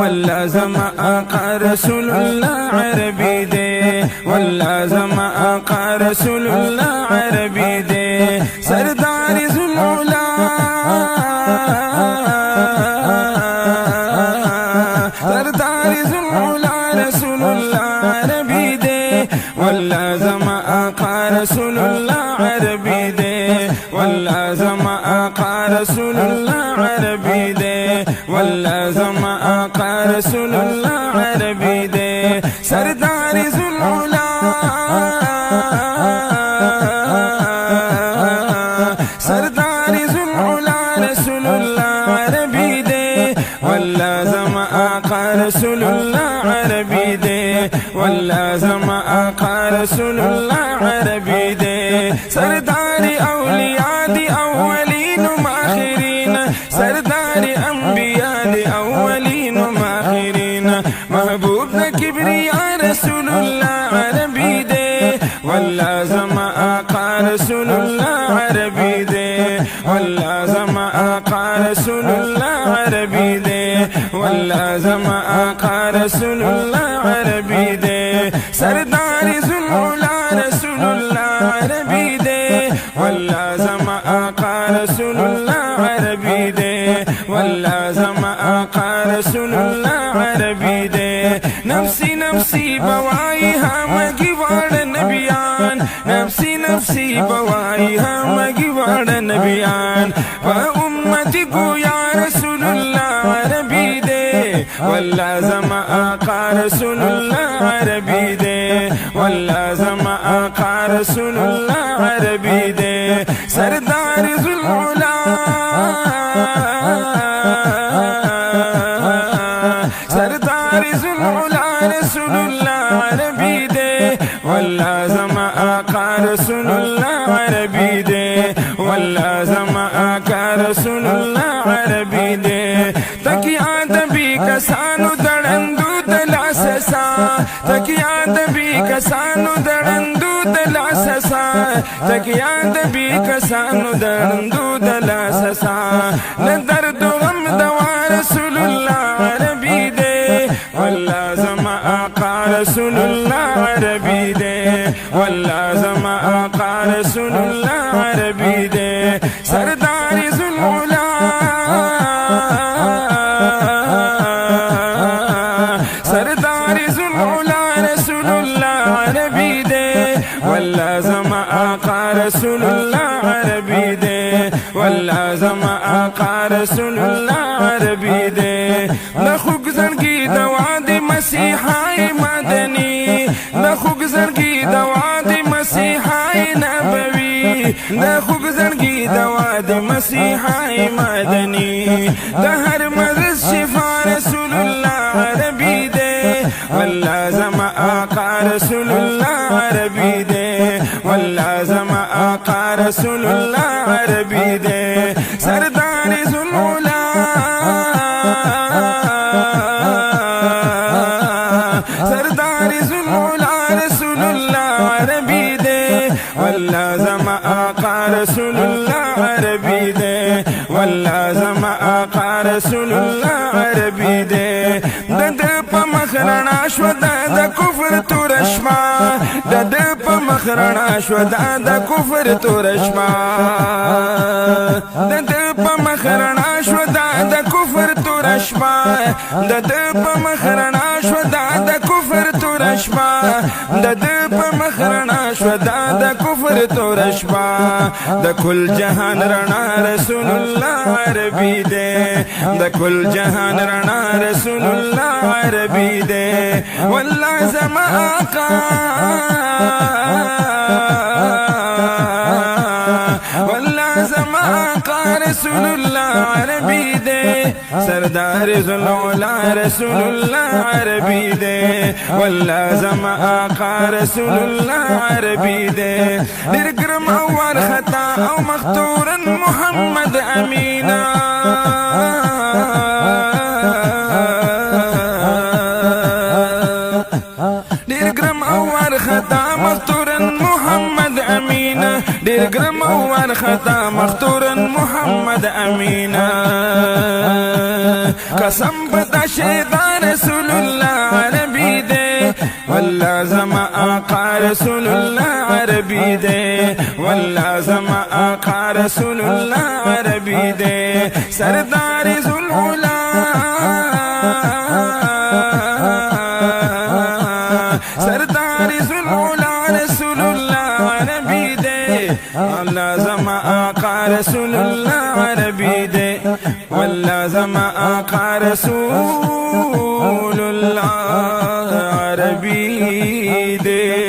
والله زما آقا رسول الله عربي دے والله زما آقا رسول الله عربي دے سردار ذوالعلا سردار ذوالعلا رسول الله عربي دے والله زما آقا رسول الله عربي دے والله زما آقا رسول الله عربي دے والله زما آقا رسول الله عربي دے سردار ذوالعلا سردار ذوالعلا رسول الله عربي دے والله زما آقا رسول الله عربي دے والله زما آقا رسول الله عربي دے سردار اولیاء دی اولین و آخرین سردار انبیاء دی اولین و آخرین محبوب دا کبریا رسول الله عربی دے والله زما آقا رسول الله عربی دے والله زما آقا رسول الله عربی دے والله زما آقا رسول الله عربی دے سردار ذوالعلا رسول الله عربی دے والله زما آقا رسول الله عربی دے والله زما آقا رسول الله عربی دے نفسی نفسی بوائی ہمگی وار نبیان نفسی نفسی بوائی ہمگی وار نبیان و امتی کو یا رسول اللہ عربی دے والله زما آقا رسول الله عربی دے والله زما آقا رسول الله عربی دے سردار ذوالعلا سردار ذوالعلا رسول الله عربی دے والله زما آقا رسول الله عربی دے والله زما آقا رسول الله عربی دے تکیاد بھی کسانو دڑندو دلاسسا تکیاد بھی کسانو دڑندو دلاسسا تکیاد بھی کسانو دڑندو دلاسسا ندرد غم دوا رسول الله عربی دے والله زما آقا رسول الله عربی دے والله زما آقا رسول الله عربی دے سردار ذوالعلا سردار ذوالعلا رسول الله عربی دے والله زما آقا رسول الله عربی دے والله زما آقا رسول الله عربی دے نخوک زنگی دوا دی مسیحای مدنی نخوک زنگی دوا دی مسیحای نبوی نخوک زنگی دوا دی مسیحای مدنی دهر مرض شفا رسول الله عربی دے والله زما آقا رسول الله عربی دے والله زما آقا رسول الله عربی دے سردار ذوالعلا سردار ذوالعلا رسول الله عربی دے والله زما آقا رسول الله عربی دے والله زما آقا رسول الله عربی دے دد پا مخرنا شودا دا کفر تورشما دد پا مخرنا شودا دا کفر تورشما دد پا مخرنا شودا دا کفر تورشما دد پا مخرنا شودا دا کفر تورشما دد پا مخرنا شودا دا کفر تورشما دا کل جہان رنا رسول اللہ عربی دے دا کل جہان رنا رسول اللہ عربی دے والله زما آقا والله زما آقا رسول الله عربی دے سردار ذوالعلا رسول الله عربی دے والله زما آقا رسول الله عربی دے درگرم اور خطا او مختورا محمد امینا درگرم اور خطا مختورا محمد امینا درگرم اور خطا مختورا محمد امینا قسم بدا شیطان رسول الله عربی دے واللہ زما آقا رسول اللہ عربی دے واللہ زما آقا رسول اللہ عربی دے سردار ذوالعلا سردار ذوالعلا رسول اللہ عربی دے واللہ زما آقا رسول اللہ عربی دے واللہ زما آقا رسول اللہ عربی دے